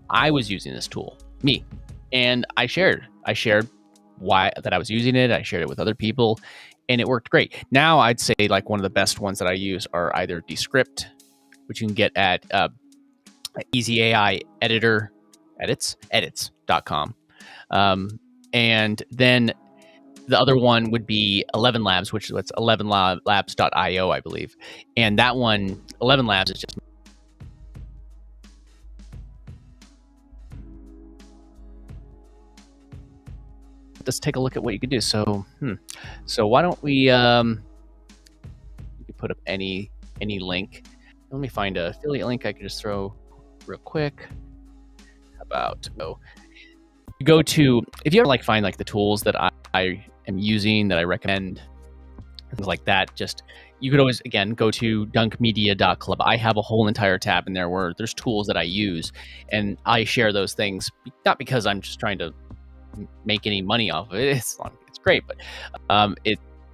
Me. And I shared why that I was using it. I shared it with other people, and it worked great. Now I'd say like one of the best ones that I use are either DESCRIPT, which you can get at Easy AI Editor edits.com. And then the other one would be 11 Labs, which is 11labs.io, I believe. And that one, 11 Labs, is just let's take a look at what you could do. So why don't we you can put up any link. Let me find an affiliate link I can just throw real quick. How about go to, if you ever find the tools that I am using that I recommend, things like that, just you could always again go to dunkmedia.club. I have a whole entire tab in there where there's tools that I use, and I share those things, not because I'm just trying to make any money off of it. It's great, but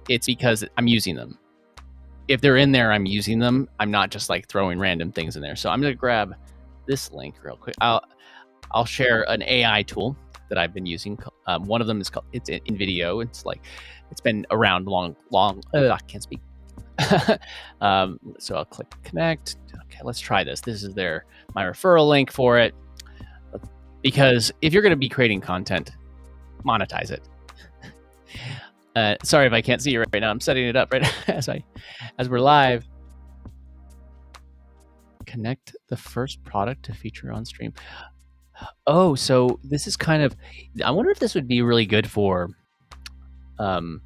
it's because I'm using them. If they're in there, I'm using them. I'm not just throwing random things in there. So I'm going to grab this link real quick. I'll share an AI tool that I've been using. One of them is called, it's in video. It's it's been around long. I can't speak. So I'll click connect. Okay, let's try this. This is my referral link for it. Because if you're going to be creating content, monetize it. Sorry if I can't see you right now. I'm setting it up right as we're live. Connect the first product to feature on stream. Oh, so this is kind of, I wonder if this would be really good for connect.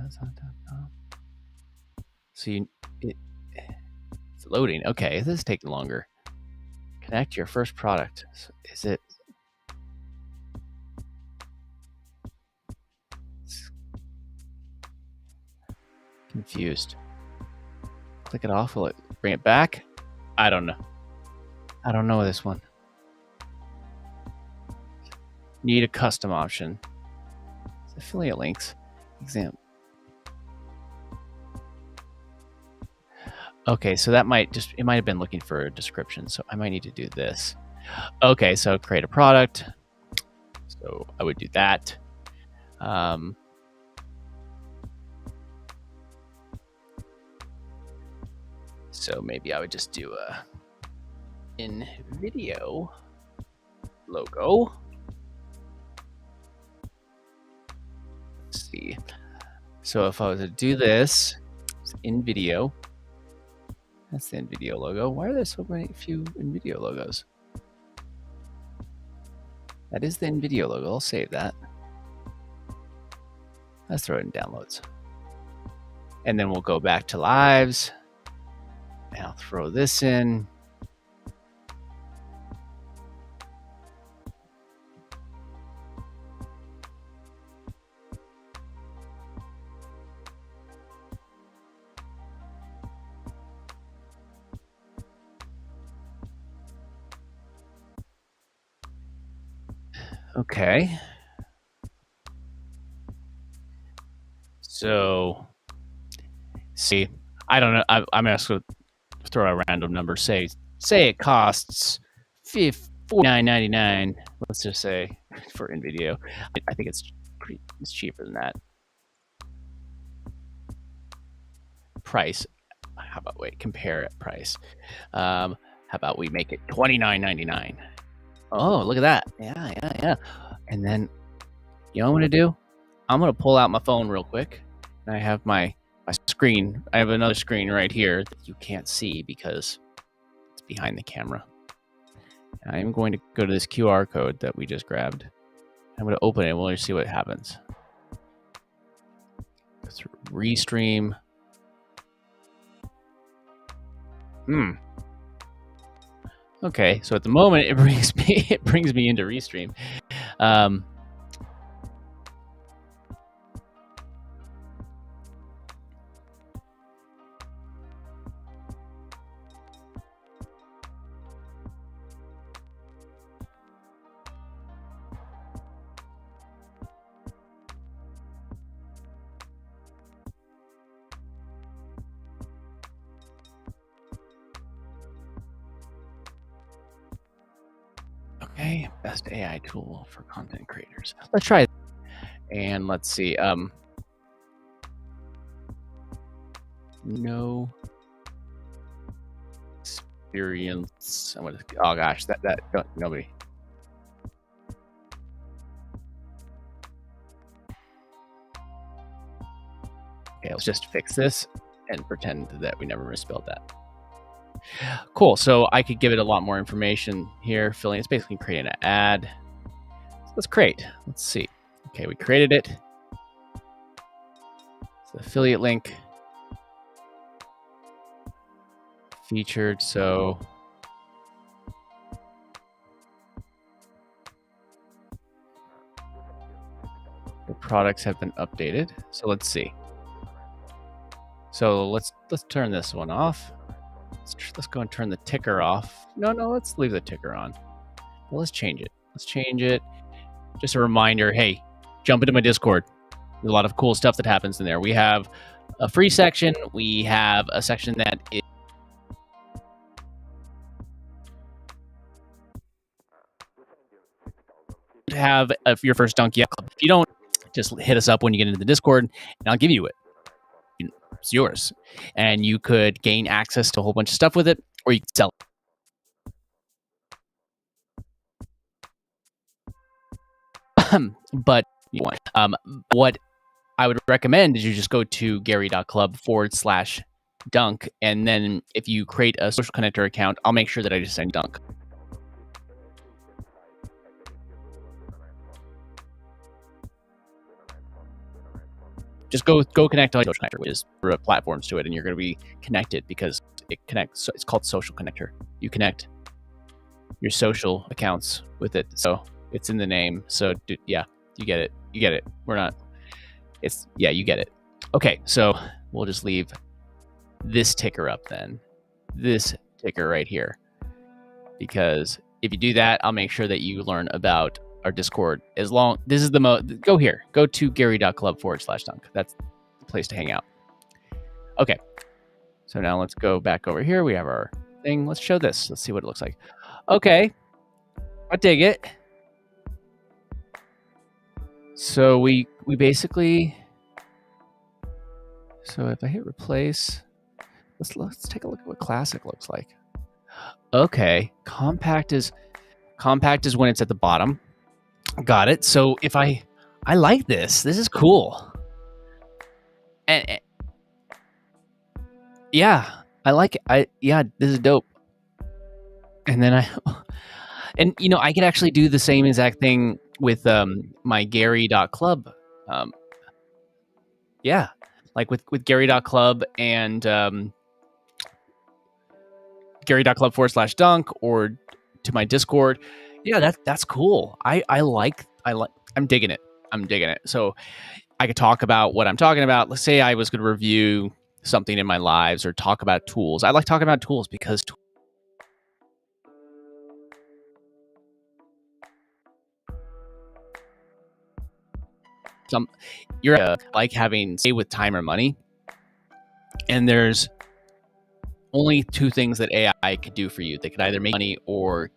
So it's loading. Okay, this is taking longer. Connect your first product. So is it? Confused. Click it off. Will it bring it back? I don't know. I don't know this one. Need a custom option. It's affiliate links. Example. Okay, so that it might have been looking for a description, so I might need to do this. Okay, so create a product. So I would do that. So maybe I would just do a in video logo. Let's see. So if I was to do this, it's in video. That's the NVIDIA logo. Why are there so few NVIDIA logos? That is the NVIDIA logo. I'll save that. Let's throw it in downloads. And then we'll go back to lives. And I'll throw this in. Okay. So, see, I don't know. I'm going to throw a random number. Say it costs $49.99. Let's just say for InVideo. I think it's cheaper than that. Price. How about compare it price? How about we make it $29.99? Oh, look at that. Yeah. And then, you know what I'm going to do? I'm going to pull out my phone real quick. And I have my screen. I have another screen right here that you can't see because it's behind the camera. And I'm going to go to this QR code that we just grabbed. I'm going to open it and we'll see what happens. Let's restream. Okay, so at the moment it brings me into Restream. Okay, best AI tool for content creators. Let's try it. And let's see. No experience. Oh gosh, that nobody. Okay, let's just fix this and pretend that we never misspelled that. Cool. So I could give it a lot more information here. Filling. It's basically creating an ad. So let's create. Let's see. Okay, we created it. It's the affiliate link. Featured. So the products have been updated. So let's see. So let's turn this one off. Let's go and turn the ticker off. No, let's leave the ticker on. Well, let's change it. Let's change it. Just a reminder, hey, jump into my Discord. There's a lot of cool stuff that happens in there. We have a free section. We have a section that is have your first dunk yet. If you don't, just hit us up when you get into the Discord, and I'll give you it. It's yours, and you could gain access to a whole bunch of stuff with it, or you can sell it. But what I would recommend is you just go to gary.club/dunk, and then if you create a social connector account, I'll make sure that I just send dunk. Just go connect to social connector, which is platforms to it, and you're going to be connected because it connects. So it's called social connector. You connect your social accounts with it, so it's in the name. So yeah, you get it. You get it. We're not. It's yeah, you get it. Okay, so we'll just leave this ticker up then. This ticker right here, because if you do that, I'll make sure that you learn about our Discord. This is the go here. Go to gary.club/dunk. That's the place to hang out. Okay. So now let's go back over here. We have our thing. Let's show this. Let's see what it looks like. Okay. I dig it. So we basically, so if I hit replace, let's take a look at what classic looks like. Okay. Compact is when it's at the bottom. Got it. So if I like this. This is cool. And yeah, I like it. Yeah, this is dope. And then and you know, I could actually do the same exact thing with my Gary.club Yeah, like with Gary.club and Gary.club/dunk or to my Discord. Yeah, that's cool. I like I'm digging it. I'm digging it. So I could talk about what I'm talking about. Let's say I was going to review something in my lives or talk about tools. I like talking about tools because you're like having say with time or money, and there's only two things that AI could do for you. They could either make money or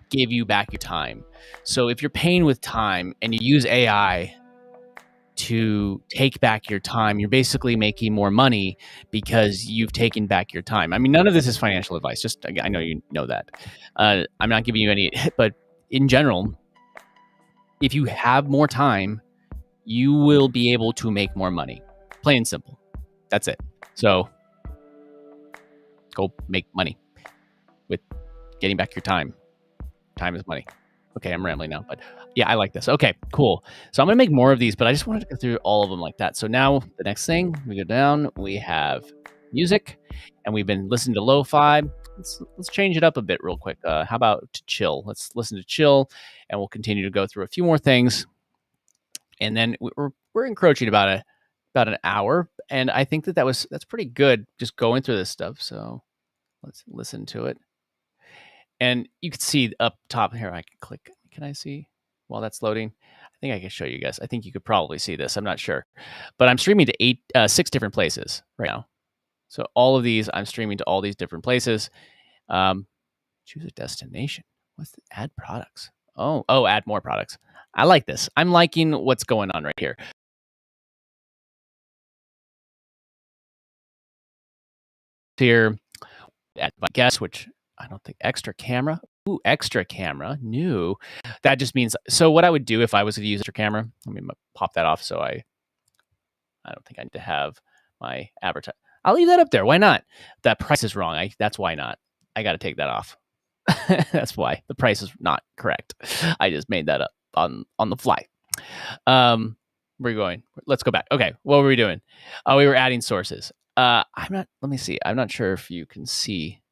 give you back your time. So if you're paying with time and you use AI to take back your time, you're basically making more money because you've taken back your time. I mean, none of this is financial advice. Just I know you know that. I'm not giving you any, but in general, if you have more time, you will be able to make more money. Plain and simple. That's it. So go make money with getting back your time. Time is money. Okay, I'm rambling now, but yeah, I like this. Okay, cool. So I'm gonna make more of these, but I just wanted to go through all of them like that. So now the next thing, we go down, we have music, and we've been listening to lo-fi. Let's change it up a bit real quick. How about to chill? Let's listen to chill, and we'll continue to go through a few more things, and then we're encroaching about an hour, and I think that's pretty good just going through this stuff. So let's listen to it. And you can see up top here, I can click. Can I see while that's loading? I think I can show you guys. I think you could probably see this. I'm not sure. But I'm streaming to 6 different places right now. So all of these, I'm streaming to all these different places. Choose a destination. What's the add products? Oh, add more products. I like this. I'm liking what's going on right here. Here, add my guest, which I don't think extra camera. Ooh, extra camera. New. That just means so what I would do if I was to use extra camera, let me pop that off so I don't think I need to have my advertise. I'll leave that up there. Why not? That price is wrong. That's why not. I got to take that off. That's why the price is not correct. I just made that up on the fly. Where are we going? Let's go back. Okay, what were we doing? We were adding sources. Let me see. I'm not sure if you can see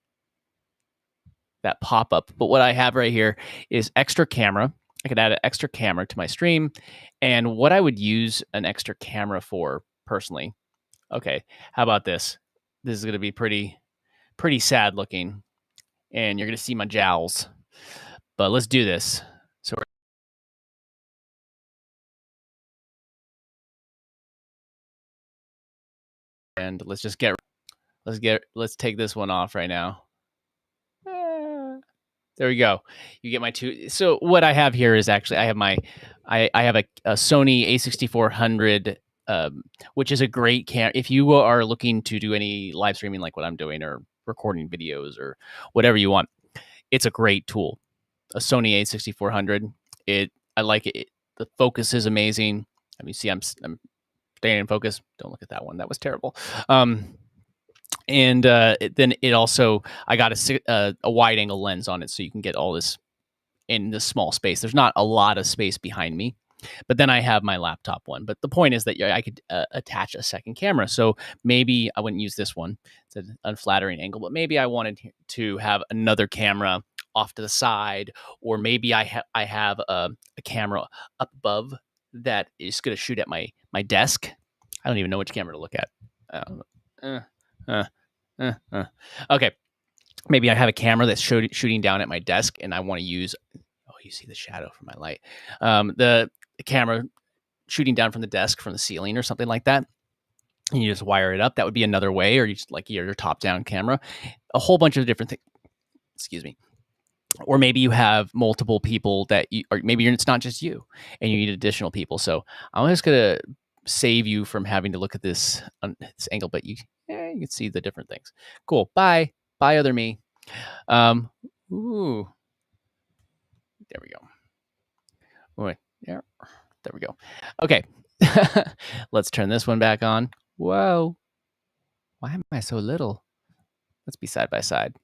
that pop up, but what I have right here is extra camera. I could add an extra camera to my stream, and what I would use an extra camera for personally. Okay, how about this? This is going to be pretty sad looking, and you're going to see my jowls. But let's do this. So and let's take this one off right now. There we go. You get my two. So what I have here is actually I have a Sony A6400, which is a great camera. If you are looking to do any live streaming like what I'm doing or recording videos or whatever you want, it's a great tool. A Sony A6400. I like it. The focus is amazing. I mean, see, I'm staying in focus. Don't look at that one. That was terrible. And then it also, I got a wide angle lens on it, so you can get all this in this small space. There's not a lot of space behind me, but then I have my laptop one. But the point is that I could attach a second camera. So maybe I wouldn't use this one. It's an unflattering angle, but maybe I wanted to have another camera off to the side, or maybe I have a camera up above that is going to shoot at my desk. I don't even know which camera to look at. Okay. Maybe I have a camera that's shooting down at my desk, and I want to use. Oh, you see the shadow from my light. The camera shooting down from the desk, from the ceiling, or something like that. And you just wire it up. That would be another way, or you just like your top-down camera. A whole bunch of different things. Excuse me. Or maybe you have multiple people or maybe it's not just you, and you need additional people. So I'm just gonna save you from having to look at this angle, but you can see the different things. Cool. Bye, other me. Ooh, there we go. Wait, there we go. Okay, let's turn this one back on. Whoa, why am I so little? Let's be side by side.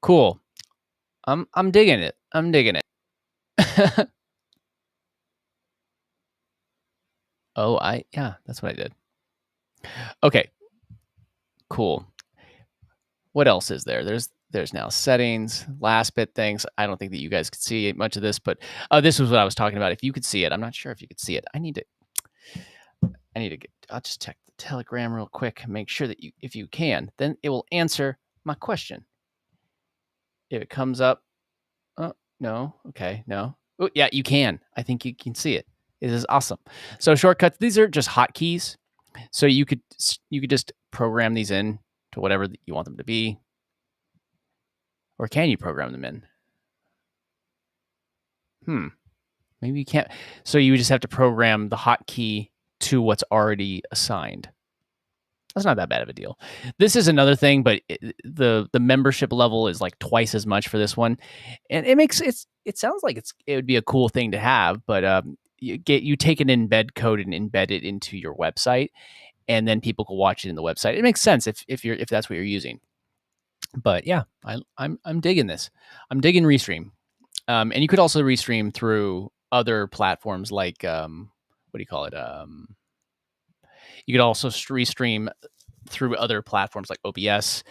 Cool. I'm digging it. Oh, yeah, that's what I did. Okay, cool. What else is there? There's now settings, last bit things. I don't think that you guys could see much of this, but this was what I was talking about. If you could see it, I'm not sure if you could see it. I need to get. I'll just check the Telegram real quick. Make sure that if you can, then it will answer my question. If it comes up, oh no, okay, no. Oh yeah, you can. I think you can see it. It is awesome. So shortcuts. These are just hotkeys. So you could just program these in to whatever you want them to be. Or can you program them in? Maybe you can't. So you just have to program the hotkey to what's already assigned. That's not that bad of a deal. This is another thing, but the membership level is like twice as much for this one, and it sounds like it would be a cool thing to have. But you take an embed code and embed it into your website, and then people can watch it in the website. It makes sense if that's what you're using. But yeah, I'm digging this. I'm digging Restream, and you could also Restream through other platforms like what do you call it? You could also Restream through other platforms like OBS,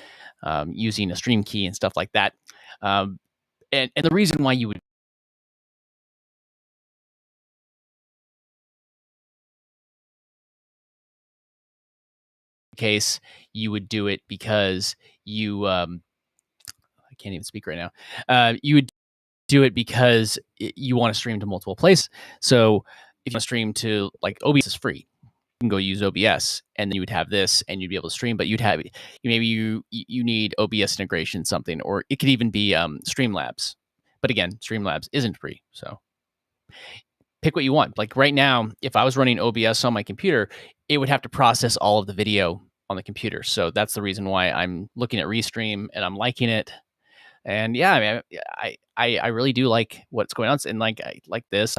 using a stream key and stuff like that. And the reason why you would case you would do it because you I can't even speak right now. You would do it because you want to stream to multiple places. So if you want to stream to, like, OBS is free. You can go use OBS, and then you would have this, and you'd be able to stream. But you'd have maybe you need OBS integration, something, or it could even be Streamlabs. But again, Streamlabs isn't free, so pick what you want. Like right now, if I was running OBS on my computer, it would have to process all of the video on the computer. So that's the reason why I'm looking at Restream and I'm liking it. And yeah, I mean, I really do like what's going on. And like I like this.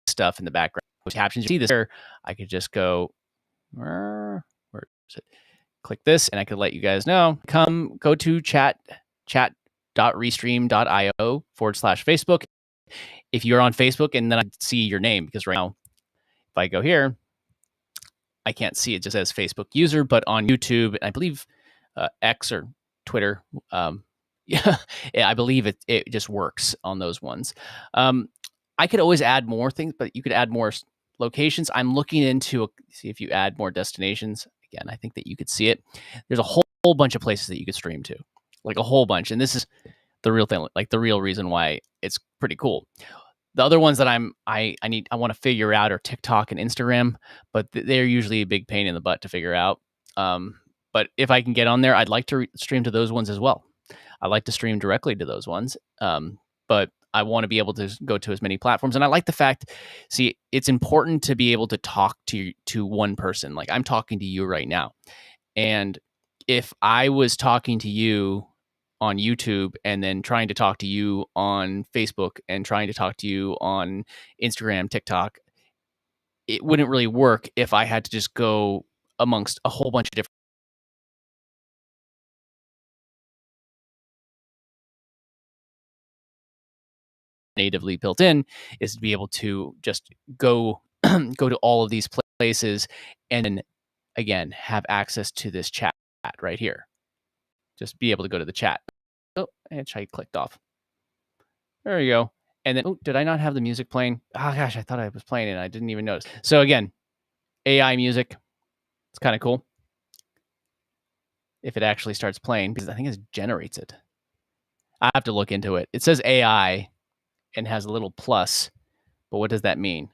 Stuff in the background, which captions. You see this here. I could just go, where is it? Click this, and I could let you guys know. Go to chat.restream.io/Facebook. If you're on Facebook, and then I see your name, because right now, if I go here, I can't see it. Just says Facebook user, but on YouTube, I believe X or Twitter, yeah, I believe it just works on those ones. I could always add more things, but you could add more locations. I'm looking into see if you add more destinations. Again, I think that you could see it. There's a whole bunch of places that you could stream to, like a whole bunch. And this is the real thing, like the real reason why it's pretty cool. The other ones that I want to figure out are TikTok and Instagram, but they're usually a big pain in the butt to figure out. But if I can get on there, I'd like to stream to those ones as well. I like to stream directly to those ones. But I want to be able to go to as many platforms. And I like the fact, see, it's important to be able to talk to one person. Like I'm talking to you right now. And if I was talking to you on YouTube and then trying to talk to you on Facebook and trying to talk to you on Instagram, TikTok, it wouldn't really work if I had to just go amongst a whole bunch of different natively built in, is to be able to just go to all of these places and then again have access to this chat right here. Just be able to go to the chat. Oh, and I clicked off. There you go. And then, oh, did I not have the music playing? Oh gosh, I thought I was playing it and I didn't even notice. So again, AI music. It's kind of cool if it actually starts playing, because I think it generates it. I have to look into it. It says AI and has a little plus, but what does that mean?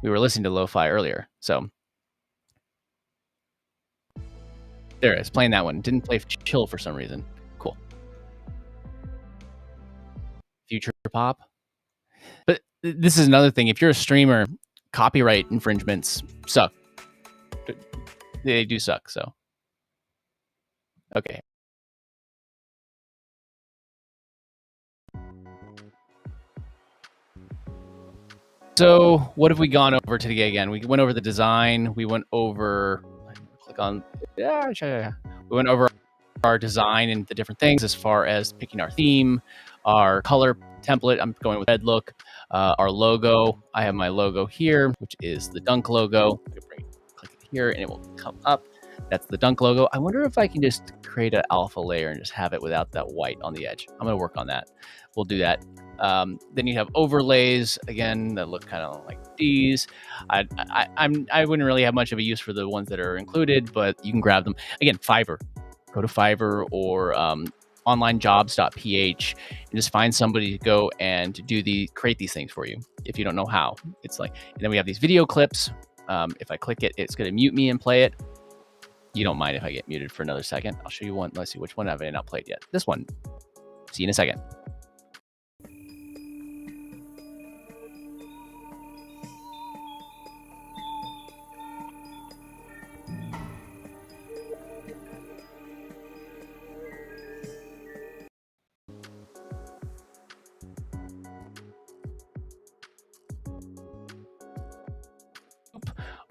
We were listening to lo-fi earlier, so there it is, playing that one. Didn't play chill for some reason. Cool. Future pop. But this is another thing. If you're a streamer, copyright infringements suck. They do suck, so. Okay. So what have we gone over today again? We went over the design. We went over, click on, we went over our design and the different things as far as picking our theme, our color template. I'm going with red look. Our logo, I have my logo here, which is the Dunk logo. Click it here and it will come up. That's the Dunk logo. I wonder if I can just create an alpha layer and just have it without that white on the edge. I'm going to work on that. We'll do that. Then you have overlays again that look kind of like these. I wouldn't really have much of a use for the ones that are included, but you can grab them. Again, Fiverr. Go to Fiverr or onlinejobs.ph and just find somebody to go and create these things for you if you don't know how. It's like, and then we have these video clips. If I click it, it's going to mute me and play it. You don't mind if I get muted for another second. I'll show you one. Let's see, which one have I not played yet? This one. See you in a second.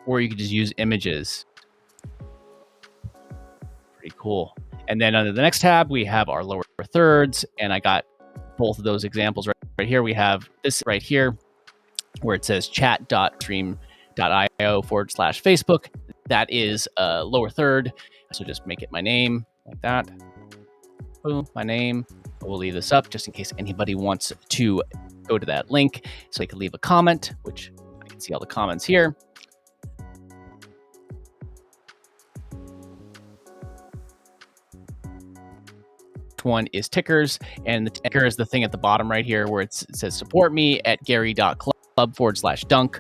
Or you could just use images. Pretty cool. And then under the next tab, we have our lower thirds. And I got both of those examples right here. We have this right here where it says chat.stream.io/Facebook. That is a lower third. So just make it my name like that. Boom, my name. We'll leave this up just in case anybody wants to go to that link. So you can leave a comment, which I can see all the comments here. One is tickers, and the ticker is the thing at the bottom right here where it says support me at gary.club/dunk,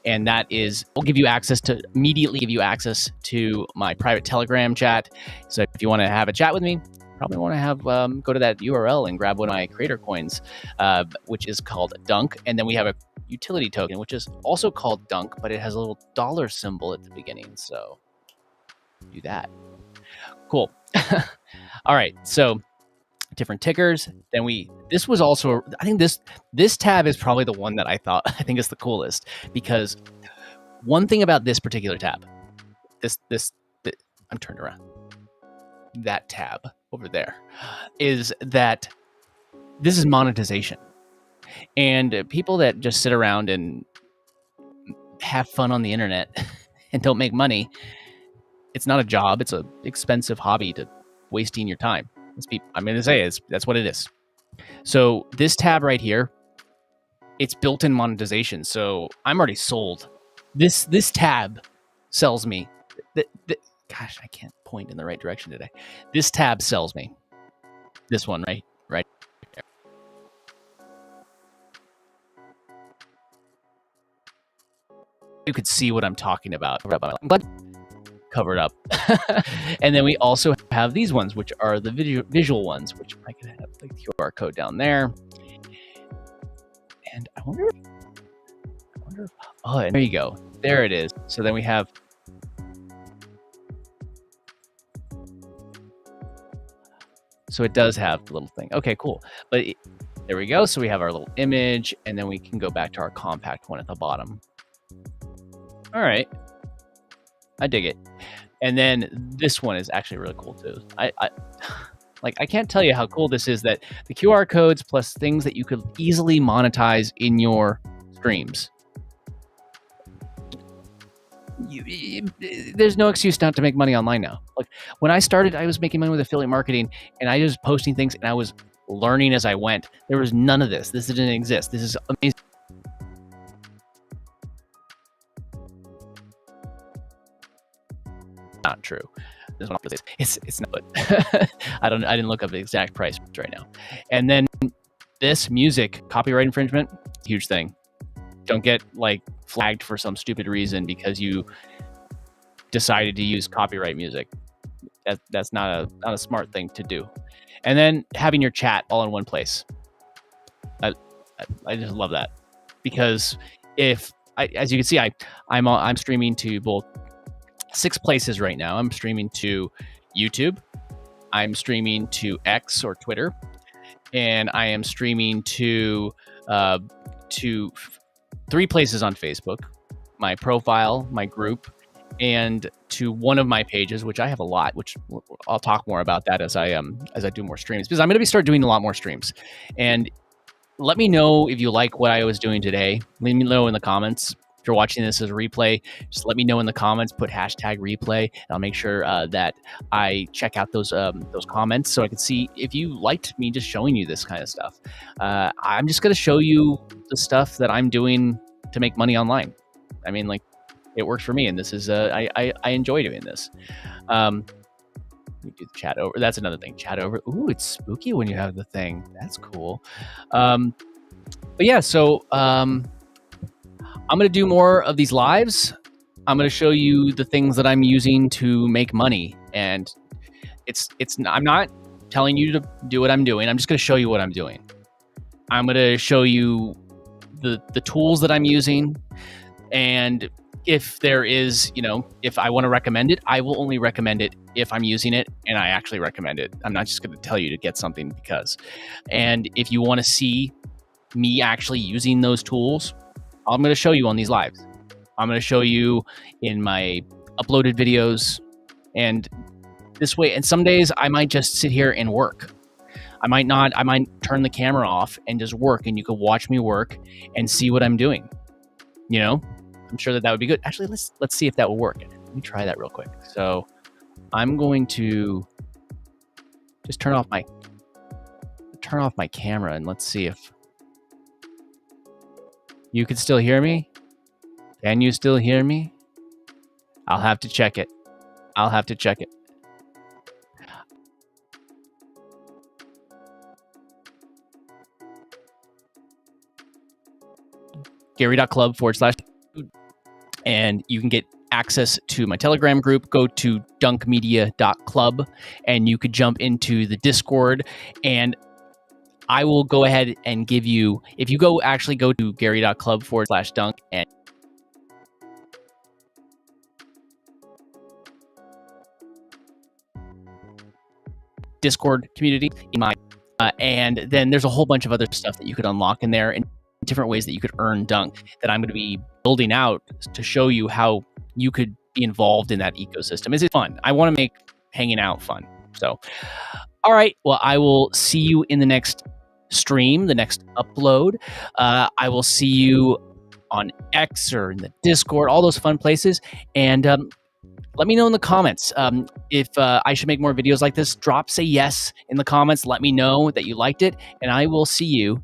and that is will give you access to immediately give you access to my private Telegram chat. So if you want to have a chat with me, probably want to have go to that URL and grab one of my creator coins, which is called Dunk, and then we have a utility token which is also called Dunk, but it has a little dollar symbol at the beginning. So do that. Cool. All right, so different tickers. Then this was also, I think this tab is probably the one that I think is the coolest, because one thing about this particular tab, I'm turned around, that tab over there, is that this is monetization. And people that just sit around and have fun on the internet and don't make money, it's not a job, it's an expensive hobby to wasting your time. I'm going to say that's what it is. So this tab right here, it's built-in monetization. So I'm already sold. This tab sells me. Gosh, I can't point in the right direction today. This tab sells me. This one, right there. You could see what I'm talking about. I'm glad covered up. And then we also have these ones, which are the visual ones, which I can have the QR code down there. And I wonder if, oh, and there you go. There it is. So then we have, so it does have the little thing. Okay, cool. But there we go. So we have our little image, and then we can go back to our compact one at the bottom. All right. I dig it. And then this one is actually really cool too. I can't tell you how cool this is, that the QR codes plus things that you could easily monetize in your streams. There's no excuse not to make money online now. Like when I started, I was making money with affiliate marketing, and I was posting things and I was learning as I went. There was none of this. This didn't exist. This is amazing. Not true. This one, it's not. But I didn't look up the exact price right now. And then this music copyright infringement, huge thing. Don't get like flagged for some stupid reason because you decided to use copyright music. That's not a smart thing to do. And then having your chat all in one place. I just love that, because as you can see, I'm streaming to both 6 places right now. I'm streaming to YouTube, I'm streaming to X or Twitter, and I am streaming to 3 places on Facebook, my profile, my group, and to one of my pages, which I have a lot, which I'll talk more about that as I do more streams, because I'm going to start doing a lot more streams. And let me know if you like what I was doing today. Let me know in the comments. If you're watching this as a replay, just let me know in the comments. Put hashtag replay, and I'll make sure that I check out those comments so I can see if you liked me just showing you this kind of stuff. I'm just going to show you the stuff that I'm doing to make money online. I mean, like, it works for me, and this is I enjoy doing this. Let me do the chat over. That's another thing. Chat over. Ooh, it's spooky when you have the thing. That's cool. But yeah, so I'm gonna do more of these lives. I'm gonna show you the things that I'm using to make money, and I'm not telling you to do what I'm doing. I'm just gonna show you what I'm doing. I'm gonna show you the tools that I'm using, and if there is, if I want to recommend it, I will only recommend it if I'm using it and I actually recommend it. I'm not just going to tell you to get something because. And if you want to see me actually using those tools, I'm going to show you on these lives. I'm going to show you in my uploaded videos, and this way. And some days I might just sit here and work. I might not. I might turn the camera off and just work, and you can watch me work and see what I'm doing. I'm sure that would be good. Actually, let's see if that will work. Let me try that real quick. So I'm going to just turn off my camera, and let's see if you can still hear me. Can you still hear me? I'll have to check it. Gary.club/, and you can get access to my Telegram group. Go to dunkmedia.club, and you could jump into the Discord, and I will go ahead and give you, if you go to gary.club/dunk and Discord community in my, and then there's a whole bunch of other stuff that you could unlock in there, and different ways that you could earn dunk that I'm going to be building out to show you how you could be involved in that ecosystem. Is it fun? I want to make hanging out fun. So, all right. Well, I will see you in the next stream, the next upload. I will see you on X or in the Discord, all those fun places. And let me know in the comments if I should make more videos like this. Say yes in the comments. Let me know that you liked it, and I will see you